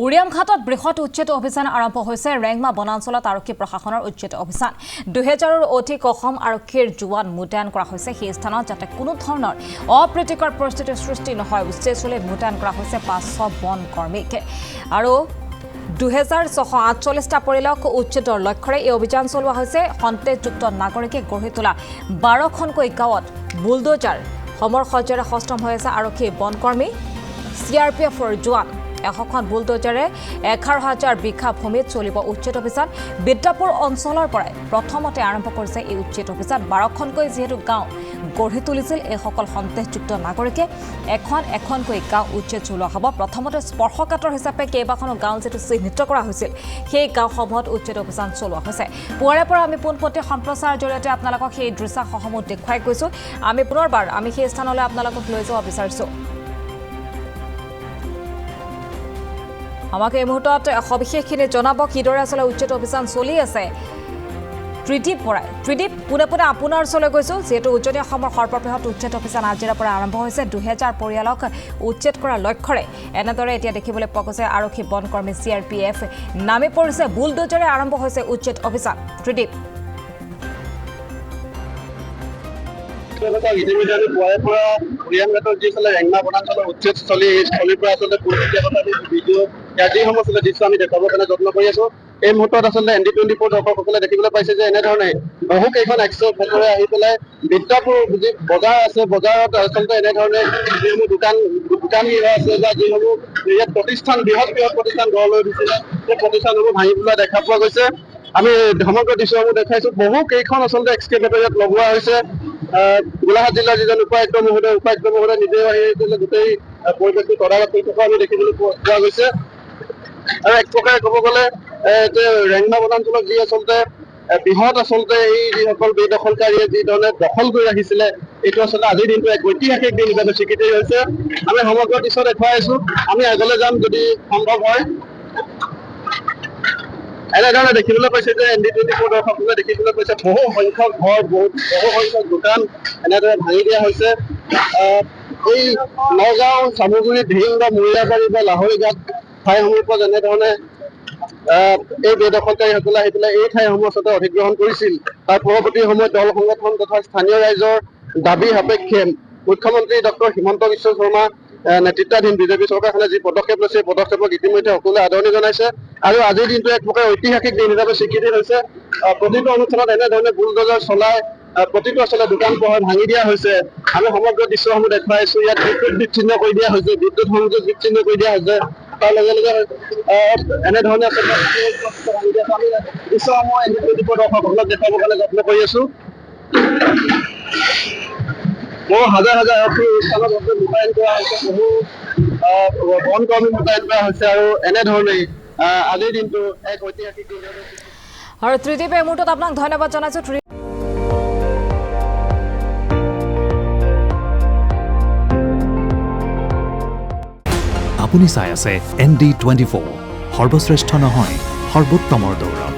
উৰিয়ামঘাটত বৃহৎ উচ্ছেদ অভিযান আৰম্ভ হৈছে ৰেংমা বনাঞ্চলত আৰক্ষী প্ৰশাসনৰ উচ্ছেদ অভিযান 2000ৰ অধিক অসম আৰক্ষীৰ জোৱান মুতায়ন কৰা হৈছে সেই স্থানত যাতে কোনো ধৰণৰ অপ্ৰীতিকৰ পৰিস্থিতিৰ সৃষ্টি নহয় উচ্ছেদলৈ মুতায়ন কৰা হৈছে 500 বন কৰ্মীক আৰু 2648টা পৰিয়ালক উচ্ছেদৰ লক্ষ্যৰে এই অভিযান চলোৱা হৈছে সন্তেজযুক্ত নাগৰিকে গঢ়ি তোলা 12খনকৈ গাঁৱত বুলডোজাৰ সমৰসজ্জাৰে সষ্টম হৈ আছে আৰক্ষী বনকৰ্মী CRPFৰ জোৱান এখন বুলডোজাৰে 11000 বিঘা ভূমিত চলিব উচ্ছেদ অভিযান বিদ্যাপুৰ অঞ্চলৰ পৰা প্ৰথমতে আৰম্ভ কৰিছে এই উচ্ছেদ অভিযান 12খনকৈ যেহেতু গাঁও গঢ়ি তুলিছিল এই সকল সন্তেজযুক্ত নাগৰিকে এখনকৈ গাঁও উচ্ছেদ চলোৱা হ'ব প্ৰথমতে স্পৰ্শকাতৰ হিচাপে কেইবাখনো গাঁও যেটো চিহ্নিত কৰা হৈছিল সেই গাঁওসমূহত উচ্ছেদ অভিযান চলোৱা হৈছে পুৱাৰে পৰা আমি পোনপটে সম্প্ৰচাৰ জৰিয়তে আপোনালোকক সেই দৃশ্যসমূহ দেখুৱাই গৈছো আমি পুনৰবাৰ আমি সেই স্থানলৈ আপোনালোকক লৈ যাব বিচাৰিছো আমাকে এই মুহূৰ্তত সবিশেষখিনি জনাব কিদৰে আসলে উচ্ছেদ অভিযান চলি আছে ত্ৰিদীপ পুনে আপোনাৰ ওচৰলৈ গৈছো যেহেতু উজনি অসমৰ সৰ্ববৃহৎ উচ্ছেদ অভিযান আজিৰ পৰা আৰম্ভ হৈছে 2000 পৰিয়ালক উচ্ছেদ কৰাৰ লক্ষ্যৰে এনেদৰে এতিয়া দেখিবলৈ পোৱা গৈছে আৰক্ষী বনকৰ্মী CRPF নামে পৰিছে বুলডোজাৰে আৰম্ভ হৈছে উচ্ছেদ অভিযান ত্ৰিদীপ ইতিমধ্যে পুৱাৰে পৰা উৰিয়ামঘাটৰ যিফালে ৰেংমা বনাঞ্চলৰ উচ্ছেদস্থলী এই স্থলীৰ পৰা আচলতে পোনপটীয়া কথা ভিডিঅ' ইয়াৰ যিসমূহ আচলতে দৃশ্য আমি দেখাবৰ কাৰণে যত্ন কৰি আছো এই মুহূৰ্তত আচলতে ND24 দৰ্শকসকলে দেখিবলৈ পাইছে যে এনেধৰণে বহু কেইখন এক্সপ্ৰেছ ভেটৰে আহি পেলাই বিদ্যাপুৰ যি বজাৰ আছে বজাৰত আচলতে এনেধৰণে যিসমূহ দোকান আছে বা যিসমূহ ইয়াত প্ৰতিষ্ঠান বৃহৎ প্ৰতিষ্ঠান গঢ় লৈ উঠিছিলে সেই প্ৰতিষ্ঠানসমূহ ভাঙি পেলোৱা দেখা পোৱা গৈছে আমি সমগ্ৰ দৃশ্যসমূহ দেখাইছো বহু কেইখন আচলতে এক্সকেভেটৰ ইয়াত লগোৱা হৈছে গোলাঘাট জিলাৰ যিজন উপায়ুক্ত মহোদয় নিজেও আহি গোটেই পৰিৱেশটো তদাৰক কৰি থকা আমি দেখিবলৈ পোৱা গৈছে আৰু এক প্ৰকাৰে ক'ব গ'লে যে ৰেংমা বনাঞ্চলত যি আচলতে বৃহৎ আচলতে এই যিসকল বেদখলকাৰীয়ে যি ধৰণে দখল কৰি ৰাখিছিলে এইটো আচলতে আজিৰ দিনটো এক ঐতিহাসিক দিন হিচাপে স্বীকৃতি হৈছে আমি সমগ্ৰ দৃশ্য দেখুৱাই আছো আমি আগলৈ যাম যদি সম্ভৱ হয় এনেধৰণে দেখিবলৈ পাইছে যে ND24 দৰ্শকসকলে দেখিবলৈ পাইছে বহু সংখ্যক ঘৰ বহু সংখ্যক দোকান এনেদৰে ভাঙি দিয়া হৈছে এই নগাঁও চামগুৰি ঢিং বা মৰিয়াবাৰী বা লাহৰীঘাট ঠাইসমূহৰ পৰা যেনেধৰণে এই বেদখলকাৰীসকলে আহি পেলাই এই ঠাইসমূহ আচলতে অধিগ্ৰহণ কৰিছিল তাৰ পৰৱৰ্তী সময়ত দল সংগঠন তথা স্থানীয় ৰাইজৰ দাবী সাপেক্ষে মুখ্যমন্ত্ৰী ডক্টৰ হিমন্ত বিশ্ব শৰ্মা নেতৃত্বাধীন বিজেপি চৰকাৰখনে যি পদক্ষেপ লৈছে এই পদক্ষেপক ইতিমধ্যে সকলোৱে আদৰণি জনাইছে আৰু আজিৰ দিনটো এক প্ৰকাৰ ঐতিহাসিক দিন হিচাপে স্বীকৃতি হৈছে প্ৰতিটো অনুষ্ঠানত এনেধৰণে বুলডোজাৰ চলাই প্ৰতিটো আচলতে দোকান পোহাৰ ভাঙি দিয়া হৈছে আমি সমগ্ৰ দৃশ্যসমূহ দেখুৱাইছো ইয়াত বিদ্যুৎ বিচ্ছিন্ন কৰি দিয়া হৈছে বিদ্যুৎ সংযোগ বিচ্ছিন্ন কৰি দিয়া হৈছে তাৰ লগে লগে এনেধৰণে আচলতে আমি দৃশ্যসমূহ ND24 দৰ্শকসকলক দেখুৱাবৰ কাৰণে যত্ন কৰি আছো বহু হাজাৰ আৰক্ষী স্থানত মোতায়েন কৰা হৈছে বহু বন কৰ্মী মোতায়েন কৰা হৈছে আৰু এনেধৰণেই আজিৰ দিনটো এক ঐতিহাসিক দিন আৰু ত্ৰিদীপ এই মুহূৰ্তত আপোনাক ধন্যবাদ জনাইছো আপুনি চাই আছে ND24 সৰ্বশ্ৰেষ্ঠ নহয় সৰ্বোত্তমৰ দৌৰ